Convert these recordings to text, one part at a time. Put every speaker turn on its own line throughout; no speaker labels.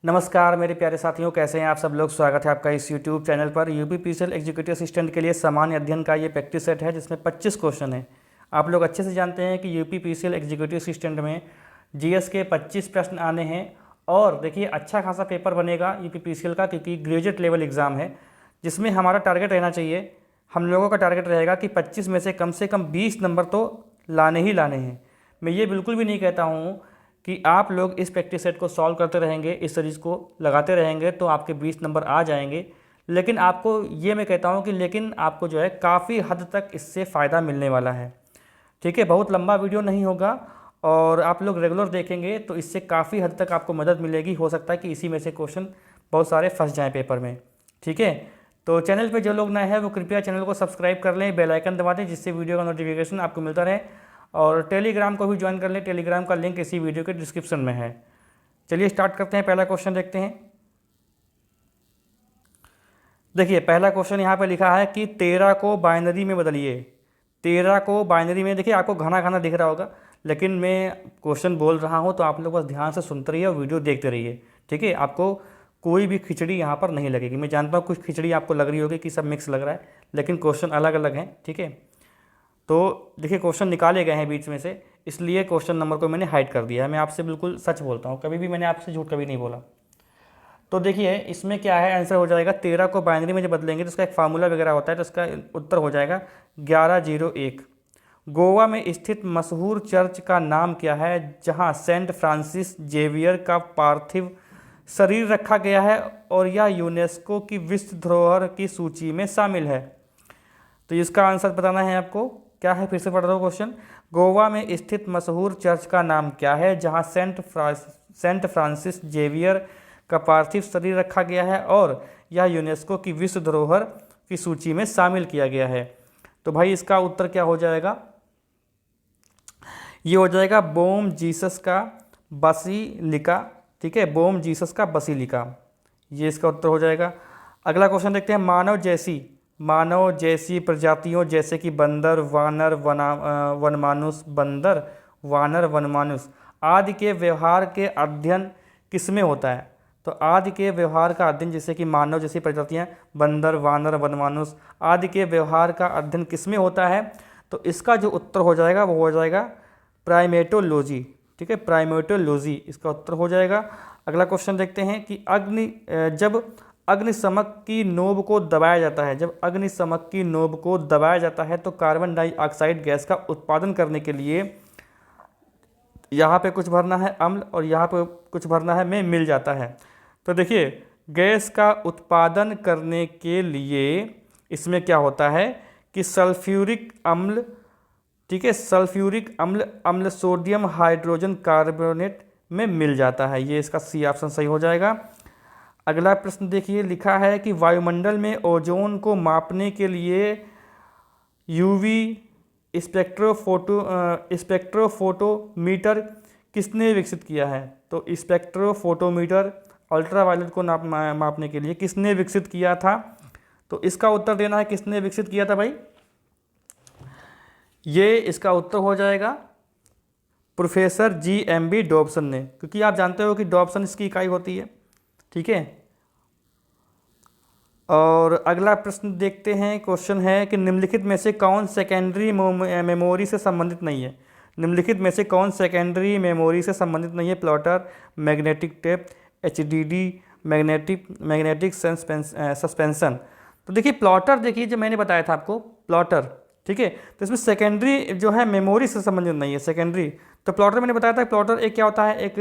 नमस्कार मेरे प्यारे साथियों, कैसे हैं आप सब लोग। स्वागत है आपका इस यूट्यूब चैनल पर। यूपीपीसीएल एग्जीक्यूटिव असिस्टेंट के लिए सामान्य अध्ययन का ये प्रैक्टिस सेट है जिसमें 25 क्वेश्चन है। आप लोग अच्छे से जानते हैं कि यूपीपीसीएल एग्जीक्यूटिव असिस्टेंट में जीएस के 25 प्रश्न आने हैं और देखिए अच्छा खासा पेपर बनेगा यूपीपीसीएल का, क्योंकि ग्रेजुएट लेवल एग्ज़ाम है जिसमें हमारा टारगेट रहना चाहिए, हम लोगों का टारगेट रहेगा कि 25 में से कम 20 नंबर तो लाने ही लाने हैं। मैं ये बिल्कुल भी नहीं कहता हूँ कि आप लोग इस प्रैक्टिस सेट को सॉल्व करते रहेंगे, इस सीरीज़ को लगाते रहेंगे तो आपके 20 नंबर आ जाएंगे, लेकिन आपको ये मैं कहता हूँ कि लेकिन आपको जो है काफ़ी हद तक इससे फ़ायदा मिलने वाला है। ठीक है, बहुत लंबा वीडियो नहीं होगा और आप लोग रेगुलर देखेंगे तो इससे काफ़ी हद तक आपको मदद मिलेगी। हो सकता है कि इसी में से क्वेश्चन बहुत सारे फंस जाएँ पेपर में। ठीक है, तो चैनल पर जो लोग नए हैं वो कृपया चैनल को सब्सक्राइब कर लें, बेल आइकन दबा दें जिससे वीडियो का नोटिफिकेशन आपको मिलता रहे, और टेलीग्राम को भी ज्वाइन कर लें। टेलीग्राम का लिंक इसी वीडियो के डिस्क्रिप्शन में है। चलिए स्टार्ट करते हैं, पहला क्वेश्चन देखते हैं। देखिए पहला क्वेश्चन यहाँ पे लिखा है कि 13 को बाइनरी में बदलिए। 13 को बाइनरी में, देखिए आपको घना घना दिख रहा होगा लेकिन मैं क्वेश्चन बोल रहा हूँ तो आप लोग बस ध्यान से सुनते रहिए और वीडियो देखते रहिए। ठीक है, आपको कोई भी खिचड़ी यहाँ पर नहीं लगेगी। मैं जानता हूँ कुछ खिचड़ी आपको लग रही होगी कि सब मिक्स लग रहा है, लेकिन क्वेश्चन अलग अलग हैं। ठीक है, तो देखिए क्वेश्चन निकाले गए हैं बीच में से, इसलिए क्वेश्चन नंबर को मैंने हाइड कर दिया है। मैं आपसे बिल्कुल सच बोलता हूँ, कभी भी मैंने आपसे झूठ कभी नहीं बोला। तो देखिए इसमें क्या है, आंसर हो जाएगा 13 को बाइनरी में जब बदलेंगे तो इसका एक फार्मूला वगैरह होता है, तो इसका उत्तर हो जाएगा 1101। गोवा में स्थित मशहूर चर्च का नाम क्या है जहाँ सेंट फ्रांसिस जेवियर का पार्थिव शरीर रखा गया है और यह यूनेस्को की विश्व धरोहर की सूची में शामिल है? तो इसका आंसर बताना है आपको। क्या है, फिर से पढ़ रहा हूँ क्वेश्चन। गोवा में स्थित मशहूर चर्च का नाम क्या है जहाँ सेंट फ्रांसिस जेवियर का पार्थिव शरीर रखा गया है और यह यूनेस्को की विश्व धरोहर की सूची में शामिल किया गया है? तो भाई इसका उत्तर क्या हो जाएगा, ये हो जाएगा बोम जीसस का बसिलिका। ठीक है, बोम जीसस का बसिलिका, ये इसका उत्तर हो जाएगा। अगला क्वेश्चन देखते हैं। मानव जैसी प्रजातियों जैसे कि बंदर, वानर, वनमानुष, बंदर, वानर, वनमानुष आदि के व्यवहार के अध्ययन किसमें होता है? तो आदि के व्यवहार का अध्ययन, जैसे कि मानव जैसी प्रजातियां, बंदर, वानर, वनमानुष आदि के व्यवहार का अध्ययन किसमें होता है? तो इसका जो उत्तर हो जाएगा वो हो जाएगा प्राइमेटोलॉजी। ठीक है, प्राइमेटोलॉजी इसका उत्तर हो जाएगा। अगला क्वेश्चन देखते हैं कि जब अग्निशमक की नोब को दबाया जाता है, जब अग्निशमक की नोब को दबाया जाता है तो कार्बन डाइऑक्साइड गैस का उत्पादन करने के लिए यहाँ पे कुछ भरना है अम्ल और यहाँ पे कुछ भरना है में मिल जाता है। तो देखिए गैस का उत्पादन करने के लिए इसमें क्या होता है कि सल्फ्यूरिक अम्ल, ठीक है, सल्फ्यूरिक अम्ल सोडियम हाइड्रोजन कार्बोनेट में मिल जाता है। ये इसका सी ऑप्शन सही हो जाएगा। अगला प्रश्न देखिए, लिखा है कि वायुमंडल में ओजोन को मापने के लिए यूवी स्पेक्ट्रोफोटोमीटर किसने विकसित किया है? तो स्पेक्ट्रोफोटोमीटर अल्ट्रावायलेट को मापने के लिए किसने विकसित किया था? तो इसका उत्तर देना है किसने विकसित किया था भाई। ये इसका उत्तर हो जाएगा प्रोफेसर GMB डॉब्सन ने, क्योंकि आप जानते हो कि डॉब्सन इसकी इकाई होती है। ठीक है, और अगला प्रश्न देखते हैं। क्वेश्चन है कि निम्नलिखित में से कौन सेकेंडरी मेमोरी से संबंधित नहीं है? निम्नलिखित में से कौन सेकेंडरी मेमोरी से संबंधित नहीं है? Plotter, magnetic tape, HDD, magnetic suspension. तो देखिए प्लॉटर, देखिए जो मैंने बताया था आपको प्लॉटर, ठीक है, तो इसमें सेकेंडरी जो है मेमोरी से संबंधित नहीं है। सेकेंडरी तो प्लॉटर मैंने बताया था, प्लॉटर एक क्या होता है, एक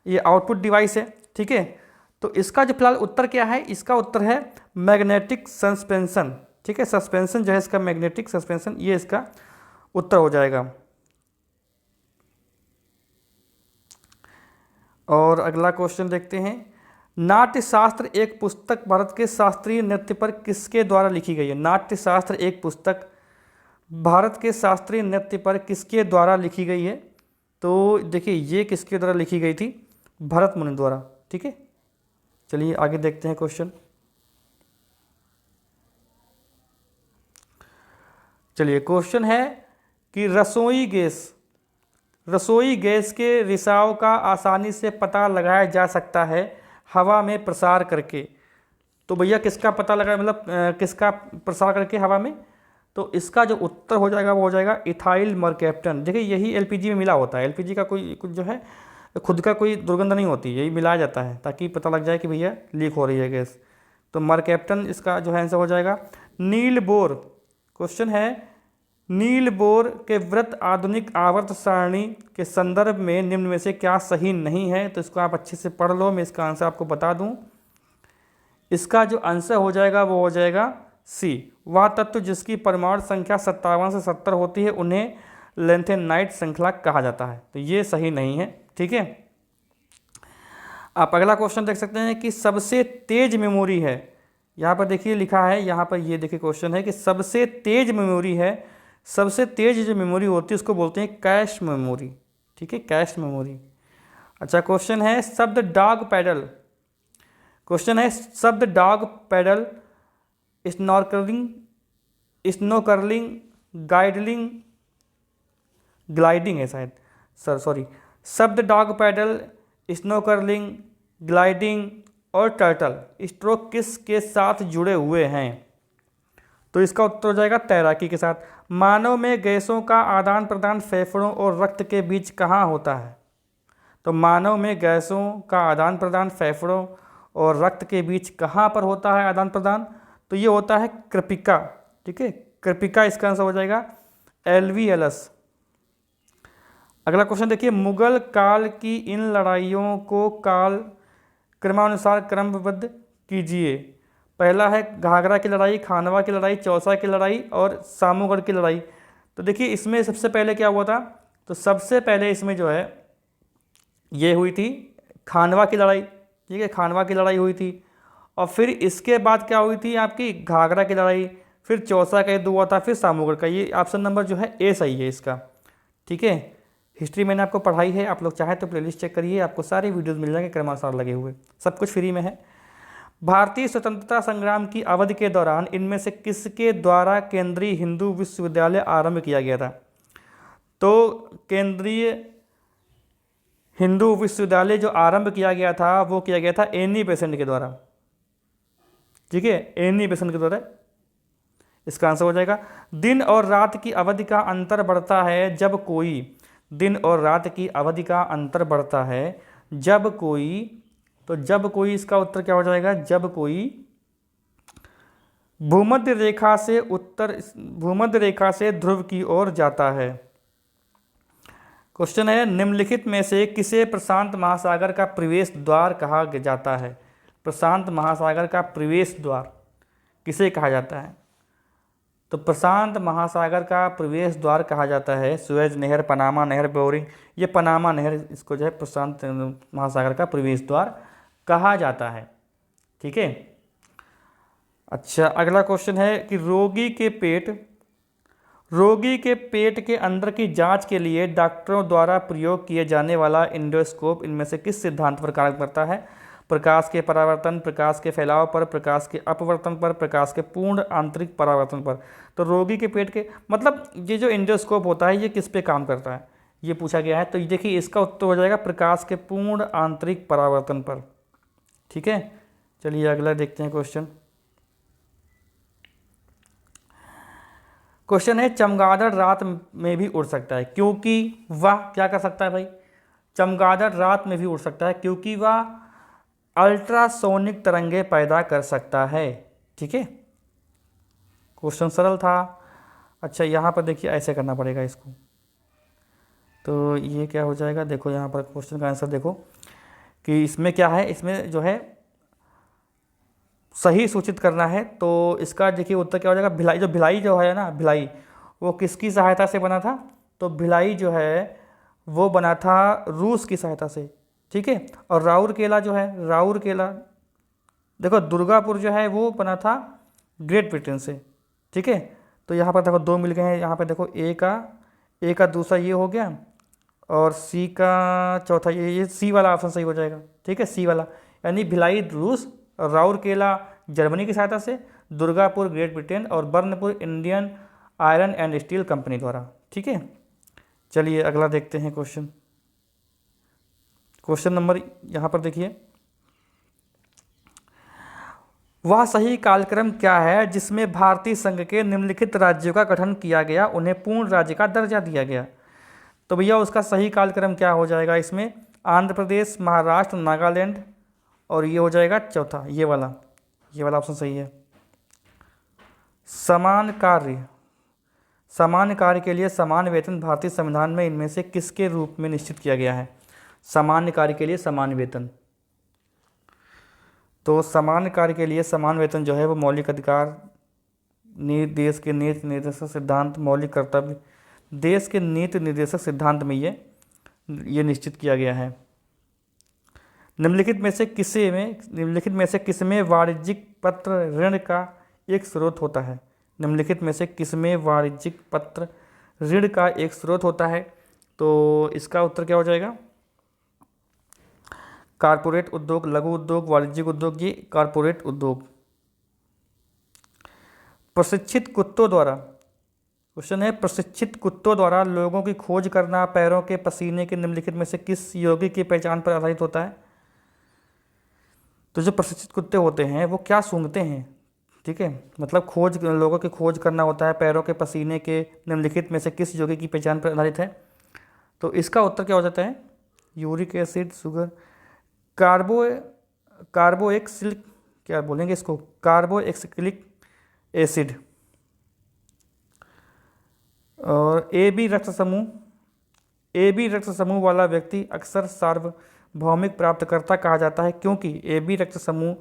ये आउटपुट डिवाइस है। ठीक है, तो इसका जो फिलहाल उत्तर क्या है, इसका उत्तर है मैग्नेटिक सस्पेंशन। ठीक है, सस्पेंशन जो है इसका मैग्नेटिक सस्पेंशन, ये इसका उत्तर हो जाएगा। और अगला क्वेश्चन देखते हैं। नाट्यशास्त्र एक पुस्तक भारत के शास्त्रीय नृत्य पर किसके द्वारा लिखी गई है? नाट्यशास्त्र एक पुस्तक भारत के शास्त्रीय नृत्य पर किसके द्वारा लिखी गई है? तो देखिए ये किसके द्वारा लिखी गई थी? भरत मुनि द्वारा। ठीक है, चलिए आगे देखते हैं क्वेश्चन। चलिए क्वेश्चन है कि रसोई गैस के रिसाव का आसानी से पता लगाया जा सकता है, हवा में प्रसार करके। तो भैया किसका पता लगा, मतलब किसका प्रसार करके हवा में, तो इसका जो उत्तर हो जाएगा वो हो जाएगा इथाइल मरकैप्टन। देखिए यही एलपीजी में मिला होता है, एलपीजी का कोई कुछ जो है खुद का कोई दुर्गंध नहीं होती, यही मिलाया जाता है ताकि पता लग जाए कि भैया लीक हो रही है गैस। तो मरकैप्टन इसका जो है आंसर हो जाएगा। नील बोर, क्वेश्चन है नील बोर के वृत्त आधुनिक आवर्त सारणी के संदर्भ में निम्न में से क्या सही नहीं है। तो इसको आप अच्छे से पढ़ लो, मैं इसका आंसर आपको बता दूं। इसका जो आंसर हो जाएगा वो हो जाएगा सी। वह तत्व जिसकी परमाणु संख्या 57 से 70 होती है उन्हें लेंथेनाइट श्रृंखला कहा जाता है। तो ये सही नहीं है, ठीक है। आप अगला क्वेश्चन देख सकते हैं कि सबसे तेज मेमोरी है, यहाँ पर देखिए लिखा है, यहाँ पर ये देखिए क्वेश्चन है कि सबसे तेज मेमोरी है, सबसे तेज जो मेमोरी होती है उसको बोलते हैं कैश मेमोरी, ठीक है, कैश मेमोरी। अच्छा क्वेश्चन है शब्द डॉग पैडल, क्वेश्चन है शब्द डॉग पैडल स्नॉर्कलिंग, स्नोकर्लिंग, गाइडलिंग, ग्लाइडिंग है शायद, सॉरी, शब्द डॉग पैडल, स्नोकर्लिंग, ग्लाइडिंग और टर्टल स्ट्रोक किस के साथ जुड़े हुए हैं। तो इसका उत्तर हो जाएगा तैराकी के साथ। मानव में गैसों का आदान प्रदान फेफड़ों और रक्त के बीच कहाँ होता है। तो मानव में गैसों का आदान प्रदान फेफड़ों और रक्त के बीच कहाँ पर होता है आदान प्रदान, तो ये होता है कृपिका, ठीक है, कृपिका इसका आंसर हो जाएगा एलवीएलएस। अगला क्वेश्चन देखिए मुगल काल की इन लड़ाइयों को काल क्रमानुसार क्रमबद्ध कीजिए। पहला है घाघरा की लड़ाई, खानवा की लड़ाई, चौसा की लड़ाई और सामूगढ़ की लड़ाई। तो देखिए इसमें सबसे पहले क्या हुआ था, तो सबसे पहले इसमें जो है ये हुई थी खानवा की लड़ाई, ठीक है, खानवा की लड़ाई हुई थी। और फिर इसके बाद क्या हुई थी आपकी घाघरा की लड़ाई, फिर चौसा का युद्ध हुआ था, फिर सामूगढ़ का। ये ऑप्शन नंबर जो है ए सही है इसका, ठीक है। हिस्ट्री मैंने आपको पढ़ाई है, आप लोग चाहें तो प्लेलिस्ट चेक करिए, आपको सारे वीडियोस मिल जाएंगे क्रमानुसार लगे हुए, सब कुछ फ्री में है। भारतीय स्वतंत्रता संग्राम की अवधि के दौरान इनमें से किसके द्वारा केंद्रीय हिंदू विश्वविद्यालय आरंभ किया गया था। तो केंद्रीय हिंदू विश्वविद्यालय जो आरंभ किया गया था वो किया गया था एनी बेसेंट के द्वारा, ठीक है, एनी बेसेंट के द्वारा। इसका आंसर हो जाएगा दिन और रात की अवधि का अंतर बढ़ता है जब कोई, दिन और रात की अवधि का अंतर बढ़ता है जब कोई, तो जब कोई इसका उत्तर क्या हो जाएगा, जब कोई भूमध्य रेखा से उत्तर, भूमध्य रेखा से ध्रुव की ओर जाता है। क्वेश्चन है निम्नलिखित में से किसे प्रशांत महासागर का प्रवेश द्वार कहा जाता है। प्रशांत महासागर का प्रवेश द्वार किसे कहा जाता है। तो प्रशांत महासागर का प्रवेश द्वार कहा जाता है सुएज नहर, पनामा नहर, बोरिंग, ये पनामा नहर इसको जो है प्रशांत महासागर का प्रवेश द्वार कहा जाता है, ठीक है। अच्छा अगला क्वेश्चन है कि रोगी के पेट के अंदर की जांच के लिए डॉक्टरों द्वारा प्रयोग किए जाने वाला इंडोस्कोप इनमें से किस सिद्धांत पर कार्य करता है। प्रकाश के परावर्तन, प्रकाश के फैलाव पर, प्रकाश के अपवर्तन पर, प्रकाश के पूर्ण आंतरिक परावर्तन पर। तो रोगी के पेट के मतलब ये जो इंडोस्कोप होता है ये किस पे काम करता है ये पूछा गया है। तो देखिए इसका उत्तर हो जाएगा प्रकाश के पूर्ण आंतरिक परावर्तन पर, ठीक है। चलिए अगला देखते हैं क्वेश्चन। क्वेश्चन है चमगादड़ रात में भी उड़ सकता है क्योंकि वह क्या कर सकता है भाई, चमगादड़ रात में भी उड़ सकता है क्योंकि वह अल्ट्रासोनिक तरंगे पैदा कर सकता है, ठीक है। क्वेश्चन सरल था। अच्छा यहाँ पर देखिए ऐसे करना पड़ेगा इसको, तो ये क्या हो जाएगा, देखो यहाँ पर क्वेश्चन का आंसर देखो कि इसमें क्या है, इसमें जो है सही सूचित करना है। तो इसका देखिए उत्तर क्या हो जाएगा, भिलाई, जो भिलाई जो है ना, भिलाई वो किसकी सहायता से बना था। तो भिलाई जो है वो बना था रूस की सहायता से, ठीक है। और राउरकेला जो है, राउरकेला देखो दुर्गापुर जो है वो बना था ग्रेट ब्रिटेन से, ठीक है। तो यहाँ पर देखो दो मिल गए हैं, यहाँ पर देखो ए का दूसरा ये हो गया और सी का चौथा ये सी वाला ऑप्शन सही हो जाएगा, ठीक है, सी वाला। यानी भिलाई रूस, राउरकेला जर्मनी की सहायता से, दुर्गापुर ग्रेट ब्रिटेन और Burnpur Indian iron and steel company द्वारा, ठीक है। चलिए अगला देखते हैं क्वेश्चन। क्वेश्चन नंबर यहाँ पर देखिए वह सही कालक्रम क्या है जिसमें भारतीय संघ के निम्नलिखित राज्यों का गठन किया गया, उन्हें पूर्ण राज्य का दर्जा दिया गया। तो भैया उसका सही कालक्रम क्या हो जाएगा इसमें, आंध्र प्रदेश, महाराष्ट्र, नागालैंड, और ये हो जाएगा चौथा, ये वाला ऑप्शन सही है। समान कार्य के लिए समान वेतन भारतीय संविधान में इनमें से किसके रूप में निश्चित किया गया है? समान कार्य के लिए समान वेतन। तो समान कार्य के लिए समान वेतन जो है वो मौलिक अधिकार, देश के नीति निर्देशक सिद्धांत, मौलिक कर्तव्य, देश के नीति निर्देशक सिद्धांत में ये निश्चित किया गया है। निम्नलिखित में से किसमें वाणिज्यिक पत्र ऋण का एक स्रोत होता है? निम्नलिखित में से किसमें वाणिज्यिक पत्र ऋण का एक स्रोत होता है? तो इसका उत्तर क्या हो जाएगा? कारपोरेट उद्योग, लघु उद्योग, वाणिज्यिक उद्योग, ये कारपोरेट उद्योग। प्रशिक्षित कुत्तों द्वारा, क्वेश्चन है, प्रशिक्षित कुत्तों द्वारा लोगों की खोज करना पैरों के पसीने के निम्नलिखित में से किस यौगिक की पहचान पर आधारित होता है? तो जो प्रशिक्षित कुत्ते होते हैं वो क्या सूंघते हैं, ठीक है, मतलब लोगों की खोज करना होता है पैरों के पसीने के निम्नलिखित में से किस यौगिक की पहचान पर आधारित है? तो इसका उत्तर क्या हो जाता है? यूरिक एसिड, शुगर, कार्बोएक्सिलिक, क्या बोलेंगे इसको, कार्बोएक्सिलिक एसिड। और ए बी रक्त समूह वाला व्यक्ति अक्सर सार्वभौमिक प्राप्तकर्ता कहा जाता है, क्योंकि ए बी रक्त समूह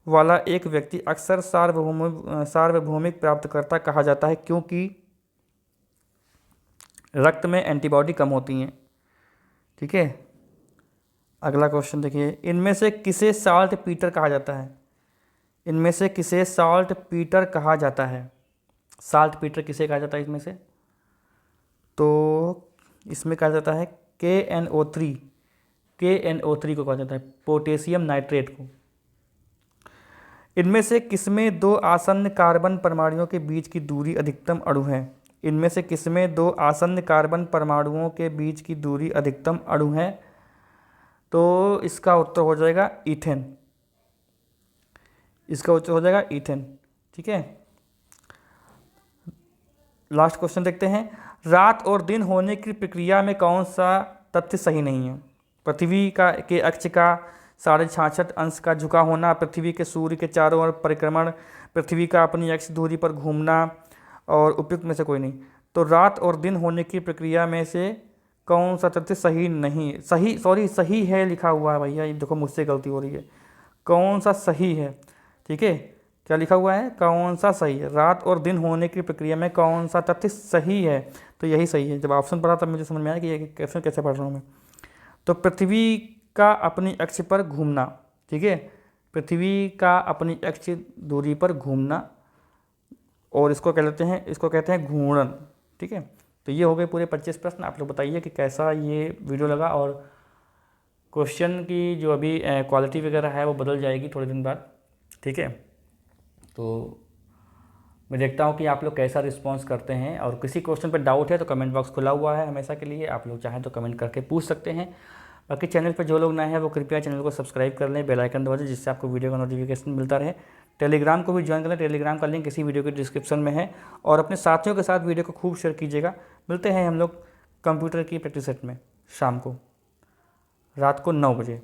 वाला एक व्यक्ति अक्सर सार्वभौमिक प्राप्तकर्ता कहा जाता है क्योंकि रक्त में एंटीबॉडी कम होती हैं, ठीक है। अगला क्वेश्चन देखिए, इनमें से किसे साल्ट पीटर कहा जाता है? इनमें से किसे साल्ट पीटर कहा जाता है? साल्ट पीटर किसे कहा जाता है इसमें से? तो इसमें कहा जाता है KNO3 को कहा जाता है, पोटेशियम नाइट्रेट को। इनमें से किसमें दो आसन्न कार्बन परमाणुओं के बीच की दूरी अधिकतम अणु है? इनमें से किसमें दो आसन्न कार्बन परमाणुओं के बीच की दूरी अधिकतम अणु है? तो इसका उत्तर हो जाएगा ईथेन। इसका उत्तर हो जाएगा ईथेन, ठीक है। लास्ट क्वेश्चन देखते हैं, रात और दिन होने की प्रक्रिया में कौन सा तथ्य सही नहीं है? पृथ्वी के अक्ष का 66.5 अंश का झुका होना, पृथ्वी के सूर्य के चारों ओर परिक्रमण, पृथ्वी का अपनी अक्ष धुरी पर घूमना, और उपयुक्त में से कोई नहीं। तो रात और दिन होने की प्रक्रिया में से कौन सा तथ्य सही नहीं, सही है लिखा हुआ है भैया, ये देखो मुझसे गलती हो रही है। कौन सा सही है, ठीक है, क्या लिखा हुआ है, कौन सा सही है? रात और दिन होने की प्रक्रिया में कौन सा तथ्य सही है? तो यही सही है। जब ऑप्शन पढ़ा तब मुझे समझ में आया कि ये क्वेश्चन कैसे पढ़ रहा हूँ मैं। तो पृथ्वी का अपनी अक्ष पर घूमना, ठीक है, पृथ्वी का अपनी अक्ष दूरी पर घूमना, और इसको कहते हैं घूर्णन, ठीक है। तो ये हो गए पूरे 25 प्रश्न। आप लोग बताइए कि कैसा ये वीडियो लगा, और क्वेश्चन की जो अभी क्वालिटी वगैरह है वो बदल जाएगी थोड़े दिन बाद, ठीक है। तो मैं देखता हूँ कि आप लोग कैसा रिस्पांस करते हैं, और किसी क्वेश्चन पर डाउट है तो कमेंट बॉक्स खुला हुआ है हमेशा के लिए, आप लोग चाहें तो कमेंट करके पूछ सकते हैं। बाकी चैनल पर जो लोग नए हैं वो कृपया चैनल को सब्सक्राइब कर लें, बेल आइकन दबा दें, जिससे आपको वीडियो का नोटिफिकेशन मिलता रहे। टेलीग्राम को भी ज्वाइन कर लें, टेलीग्राम का लिंक इसी वीडियो के डिस्क्रिप्शन में है, और अपने साथियों के साथ वीडियो को खूब शेयर कीजिएगा। मिलते हैं हम लोग कंप्यूटर की प्रैक्टिस सेट में शाम को, रात को 9 बजे।